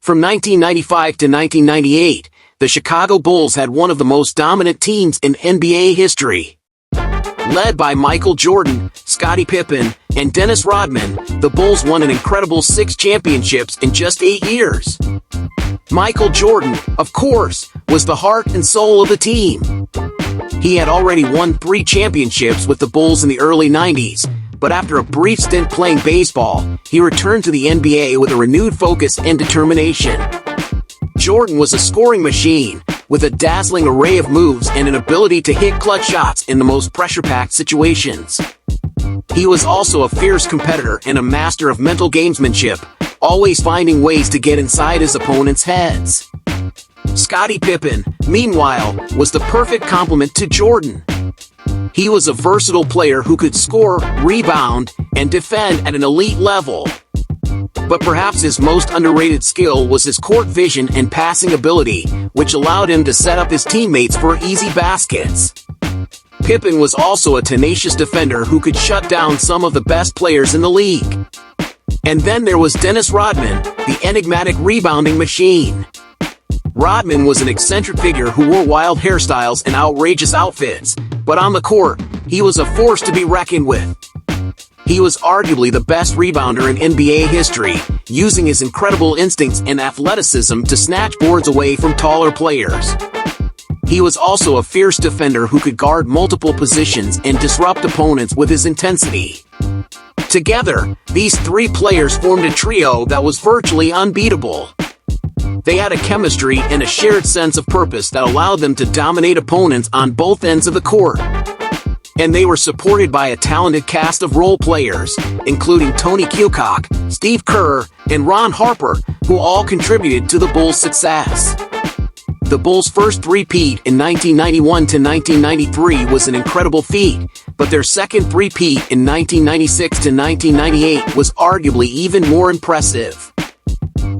From 1995 to 1998, the Chicago Bulls had one of the most dominant teams in NBA history. Led by Michael Jordan, Scottie Pippen, and Dennis Rodman, the Bulls won an incredible 6 championships in just 8 years. Michael Jordan, of course, was the heart and soul of the team. He had already won 3 championships with the Bulls in the early 90s, but after a brief stint playing baseball, he returned to the NBA with a renewed focus and determination. Jordan was a scoring machine, with a dazzling array of moves and an ability to hit clutch shots in the most pressure-packed situations. He was also a fierce competitor and a master of mental gamesmanship, always finding ways to get inside his opponents' heads. Scottie Pippen, meanwhile, was the perfect complement to Jordan. He was a versatile player who could score, rebound, and defend at an elite level. But perhaps his most underrated skill was his court vision and passing ability, which allowed him to set up his teammates for easy baskets. Pippen was also a tenacious defender who could shut down some of the best players in the league. And then there was Dennis Rodman, the enigmatic rebounding machine. Rodman was an eccentric figure who wore wild hairstyles and outrageous outfits, but on the court, he was a force to be reckoned with. He was arguably the best rebounder in NBA history, using his incredible instincts and athleticism to snatch boards away from taller players. He was also a fierce defender who could guard multiple positions and disrupt opponents with his intensity. Together, these 3 players formed a trio that was virtually unbeatable. They had a chemistry and a shared sense of purpose that allowed them to dominate opponents on both ends of the court. And they were supported by a talented cast of role players, including Tony Kukoc, Steve Kerr, and Ron Harper, who all contributed to the Bulls' success. The Bulls' first three-peat in 1991 to 1993 was an incredible feat, but their second three-peat in 1996 to 1998 was arguably even more impressive.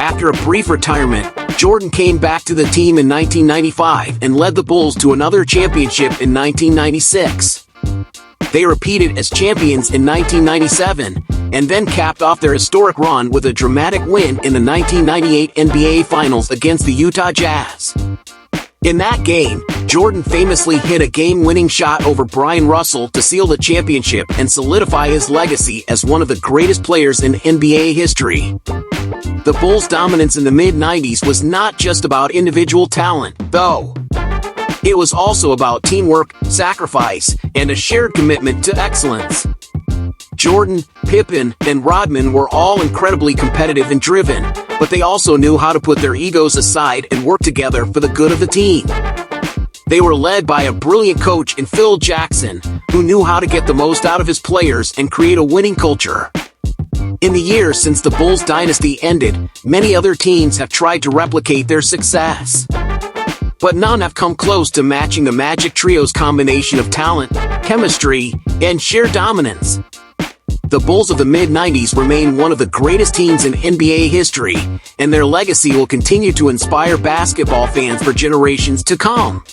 After a brief retirement, Jordan came back to the team in 1995 and led the Bulls to another championship in 1996. They repeated as champions in 1997, and then capped off their historic run with a dramatic win in the 1998 NBA Finals against the Utah Jazz. In that game, Jordan famously hit a game-winning shot over Brian Russell to seal the championship and solidify his legacy as one of the greatest players in NBA history. The Bulls' dominance in the mid-90s was not just about individual talent, though. It was also about teamwork, sacrifice, and a shared commitment to excellence. Jordan, Pippen, and Rodman were all incredibly competitive and driven, but they also knew how to put their egos aside and work together for the good of the team. They were led by a brilliant coach in Phil Jackson, who knew how to get the most out of his players and create a winning culture. In the years since the Bulls dynasty ended, many other teams have tried to replicate their success. But none have come close to matching the Magic Trio's combination of talent, chemistry, and sheer dominance. The Bulls of the mid-90s remain one of the greatest teams in NBA history, and their legacy will continue to inspire basketball fans for generations to come.